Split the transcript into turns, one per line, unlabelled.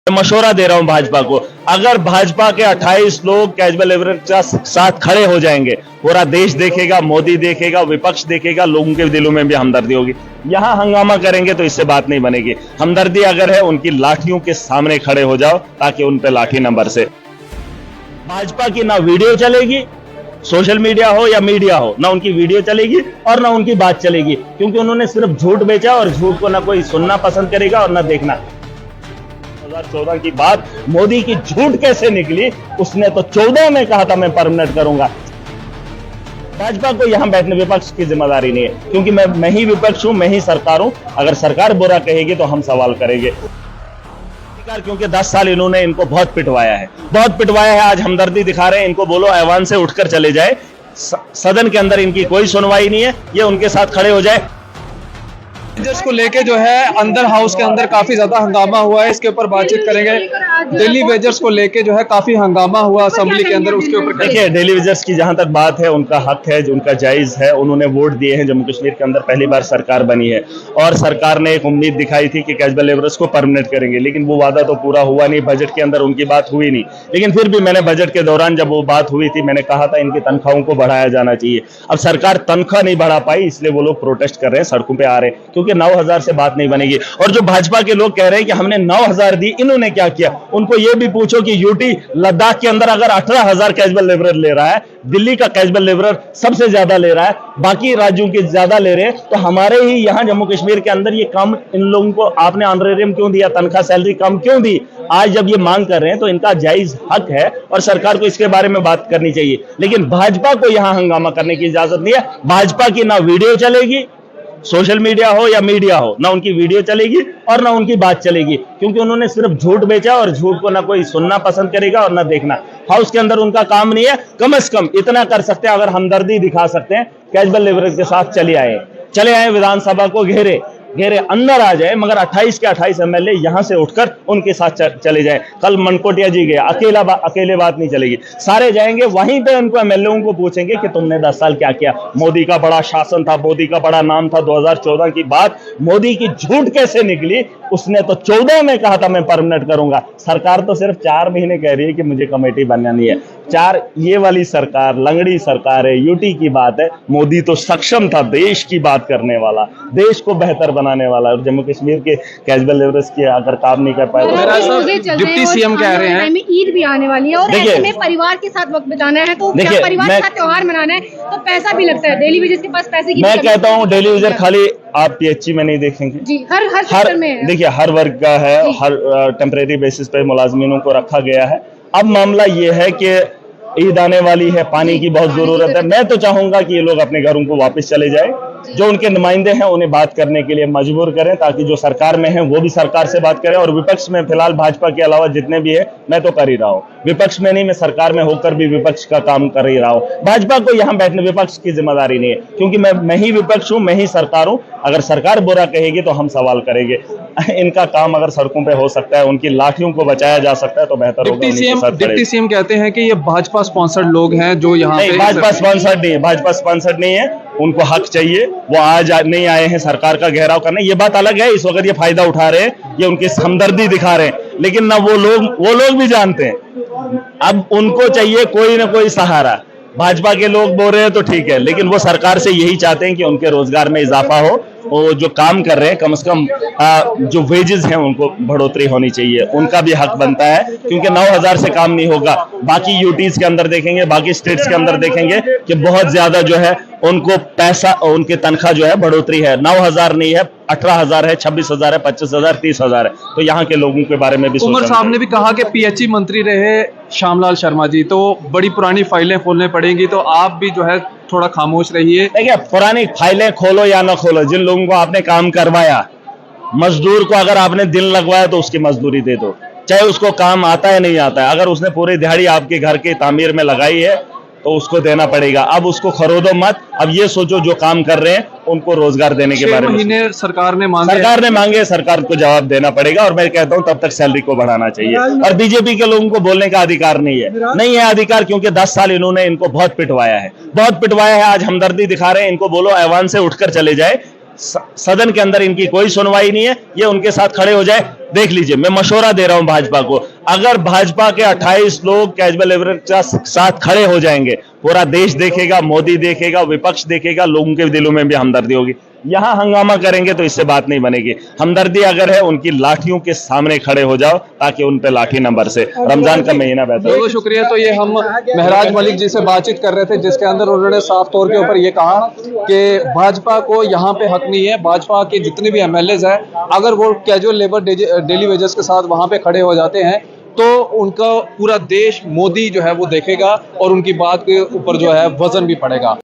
मशवरा दे रहा हूं भाजपा को, अगर भाजपा के 28 लोग कैजुअल लेबर के साथ खड़े हो जाएंगे, पूरा देश देखेगा, मोदी देखेगा, विपक्ष देखेगा, लोगों के दिलों में भी हमदर्दी होगी। यहां हंगामा करेंगे तो इससे बात नहीं बनेगी। हमदर्दी अगर है, उनकी लाठियों के सामने खड़े हो जाओ ताकि उन पे लाठी न बरसे। भाजपा की ना वीडियो चलेगी, सोशल मीडिया हो या मीडिया हो, ना उनकी वीडियो चलेगी और ना उनकी बात चलेगी, क्योंकि उन्होंने सिर्फ झूठ बेचा और झूठ को ना कोई सुनना पसंद करेगा और ना देखना। 2014 की बात मोदी की झूठ कैसे निकली, उसने तो 14 में कहा था मैं परमानेंट करूंगा। भाजपा को यहां बैठने विपक्ष की जिम्मेदारी नहीं है, क्योंकि मैं ही विपक्ष हूं, मैं ही सरकार हूं। अगर सरकार बुरा कहेगी तो हम सवाल करेंगे, क्योंकि 10 साल इन्होंने इनको बहुत पिटवाया है। आज हमदर्दी दिखा रहे हैं, इनको बोलो ऐवान से उठकर चले जाए। सदन के अंदर इनकी कोई सुनवाई नहीं है, ये उनके साथ खड़े हो जाए।
जिसको लेके जो है अंदर हाउस के अंदर काफी ज्यादा हंगामा हुआ है, इसके ऊपर बातचीत करेंगे। डेली वेजर्स को लेके जो है काफी हंगामा हुआ असेंबली के अंदर, उसके ऊपर
देखिए, डेली वेजर्स की जहां तक बात है, उनका हक है, जो उनका जायज है। उन्होंने वोट दिए हैं, जम्मू कश्मीर के अंदर पहली बार सरकार बनी है और सरकार ने एक उम्मीद दिखाई थी कि कैजुअल लेबरर्स को परमानेंट करेंगे, लेकिन वो वादा तो पूरा हुआ नहीं। बजट के अंदर उनकी बात हुई नहीं, लेकिन फिर भी मैंने बजट के दौरान जब वो बात हुई थी, मैंने कहा था इनकी तनख्वाहों को बढ़ाया जाना चाहिए। अब सरकार तनख्वाह नहीं बढ़ा पाई, इसलिए वो लोग प्रोटेस्ट कर रहे हैं, सड़कों पे आ रहे हैं, क्योंकि 9,000 से बात नहीं बनेगी। और जो भाजपा के लोग कह रहे हैं कि हमने 9,000 दी, इन्होंने क्या किया? उनको यह भी पूछो कि यूटी लद्दाख के अंदर अगर 18,000 कैजुअल लेबरर ले रहा है, दिल्ली का कैजुअल लेबरर सबसे ज्यादा ले रहा है, बाकी राज्यों के ज्यादा ले रहे हैं, तो हमारे ही यहां जम्मू कश्मीर के अंदर ये कम, इन लोगों को आपने ऑनरेरियम क्यों दिया, तनख्वाह सैलरी कम क्यों दी? आज जब ये मांग कर रहे हैं तो इनका जायज हक है और सरकार को इसके बारे में बात करनी चाहिए। लेकिन भाजपा को यहां हंगामा करने की इजाजत नहीं है। भाजपा की ना वीडियो चलेगी, सोशल मीडिया हो या मीडिया हो, ना उनकी वीडियो चलेगी और ना उनकी बात चलेगी, क्योंकि उन्होंने सिर्फ झूठ बेचा और झूठ को ना कोई सुनना पसंद करेगा और ना देखना। हाउस के अंदर उनका काम नहीं है। कम से कम इतना कर सकते हैं, अगर हमदर्दी दिखा सकते हैं, कैजुअल लेबर के साथ चले आए, विधानसभा को घेरे अंदर आ जाए, मगर 28 के 28 एमएलए यहां से उठकर उनके साथ चले जाए। कल मनकोटिया जी गए, अकेले बात नहीं चलेगी, सारे जाएंगे, वहीं पे उनको एमएलए को पूछेंगे कि तुमने 10 साल क्या किया। मोदी का बड़ा शासन था, मोदी का बड़ा नाम था। 2014 की बात मोदी की झूठ कैसे निकली, उसने तो 14 में कहा था मैं परमानेंट करूंगा। सरकार तो सिर्फ 4 महीने कह रही है कि मुझे कमेटी बनानी है। ये वाली सरकार लंगड़ी सरकार है। यूटी की बात है, मोदी तो सक्षम था, देश की बात करने वाला, देश को बेहतर बनाने वाला, और जम्मू कश्मीर के कैजुअल लेबरर्स के अगर काम नहीं कर पाए तो
डिप्टी सीएम कह रहे हैं
ईद भी आने वाली है और ऐसे में परिवार के साथ वक्त बिताना है, तो क्या परिवार के साथ त्योहार मनाना है, तो पैसा भी लगता है। डेली वेजर्स के पास पैसे की,
मैं कहता हूँ डेली वेजर खाली आप पीएचई में नहीं देखेंगे
जी, हर सेक्टर में है।
देखिए, हर वर्ग का है, हर टेम्परेरी बेसिस पे मुलाजमीनों को रखा गया है। अब मामला ये है कि ईद आने वाली है, पानी की बहुत जरूरत है। मैं तो चाहूंगा कि ये लोग अपने घरों को वापस चले जाए, जो उनके नुमाइंदे हैं उन्हें बात करने के लिए मजबूर करें, ताकि जो सरकार में है वो भी सरकार से बात करें। और विपक्ष में फिलहाल भाजपा के अलावा जितने भी है, मैं तो कर ही रहा हूं, विपक्ष में नहीं, मैं सरकार में होकर भी विपक्ष का काम कर ही रहा हूं। भाजपा को यहां बैठने विपक्ष की जिम्मेदारी नहीं है, क्योंकि मैं ही विपक्ष हूं, मैं ही सरकार हूं। अगर सरकार बुरा कहेगी तो हम सवाल करेंगे। इनका काम अगर सड़कों पे हो सकता है, उनकी लाठियों को बचाया जा सकता है, तो बेहतर होगा।
डिप्टी सीएम कहते हैं कि ये भाजपा स्पॉन्सर्ड लोग हैं जो यहाँ पे।
भाजपा स्पॉन्सर्ड नहीं है, उनको हक चाहिए। वो आज नहीं आए हैं सरकार का घेराव करने, ये बात अलग है। इस वक्त ये फायदा उठा रहे हैं, ये उनकी हमदर्दी दिखा रहे हैं, लेकिन ना वो लोग भी जानते हैं अब उनको चाहिए कोई ना कोई सहारा। भाजपा के लोग बोल रहे हैं तो ठीक है, लेकिन वो सरकार से यही चाहते हैं कि उनके रोजगार में इजाफा हो, वो जो काम कर रहे हैं कम से कम जो वेजेस हैं उनको बढ़ोतरी होनी चाहिए। उनका भी हक बनता है, क्योंकि 9,000 से काम नहीं होगा। बाकी यूटीज के अंदर देखेंगे, बाकी स्टेट्स के अंदर देखेंगे कि बहुत ज्यादा जो है उनको पैसा, उनकी तनख्वाह जो है बढ़ोतरी है। 9,000 नहीं है, 18,000 है, 26,000 है, 25,000, 30,000 है। तो यहाँ के लोगों के बारे में भी
उमर साहब ने भी कहा कि पीएचई मंत्री रहे श्यामलाल शर्मा जी, तो बड़ी पुरानी फाइलें खोलने पड़ेंगी, तो आप भी जो है थोड़ा खामोश रहिए।
देखिए, पुरानी फाइलें खोलो या ना खोलो, जिन लोगों को आपने काम करवाया, मजदूर को अगर आपने दिन लगवाया तो उसकी मजदूरी दे दो, चाहे उसको काम आता है नहीं आता है। अगर उसने पूरी दिहाड़ी आपके घर के तामीर में लगाई है तो उसको देना पड़ेगा। अब उसको खरीदो मत, अब ये सोचो जो काम कर रहे हैं उनको रोजगार देने के बारे में।
6 महीने सरकार ने
मांगे, सरकार को जवाब देना पड़ेगा। और मैं कहता हूं तब तक सैलरी को बढ़ाना चाहिए। और बीजेपी के लोगों को बोलने का अधिकार नहीं है अधिकार, क्योंकि 10 साल इन्होंने इनको बहुत पिटवाया है। आज हमदर्दी दिखा रहे हैं, इनको बोलो ऐवान से उठकर चले जाए। सदन के अंदर इनकी कोई सुनवाई नहीं है, ये उनके साथ खड़े हो जाए। देख लीजिए, मैं मशवरा दे रहा हूं भाजपा को, अगर भाजपा के 28 लोग कैजुअल लेबर के साथ खड़े हो जाएंगे, पूरा देश देखेगा, मोदी देखेगा, विपक्ष देखेगा, लोगों के दिलों में भी हमदर्दी होगी। यहां हंगामा करेंगे तो इससे बात नहीं बनेगी। हमदर्दी अगर है, उनकी लाठियों के सामने खड़े हो जाओ ताकि उन पे लाठी न बरसे। रमजान का महीना बेहतर है।
बहुत शुक्रिया। तो ये हम महराज मलिक जी से बातचीत कर रहे थे, जिसके अंदर उन्होंने साफ तौर के ऊपर ये कहा कि भाजपा को यहाँ पे हक नहीं है। भाजपा के जितने भी एमएलएज हैं, अगर वो कैजुअल लेबर डेली वेजेस के साथ वहां पे खड़े हो जाते हैं तो उनका पूरा देश, मोदी जो है वो देखेगा और उनकी बात के ऊपर जो है वजन भी पड़ेगा।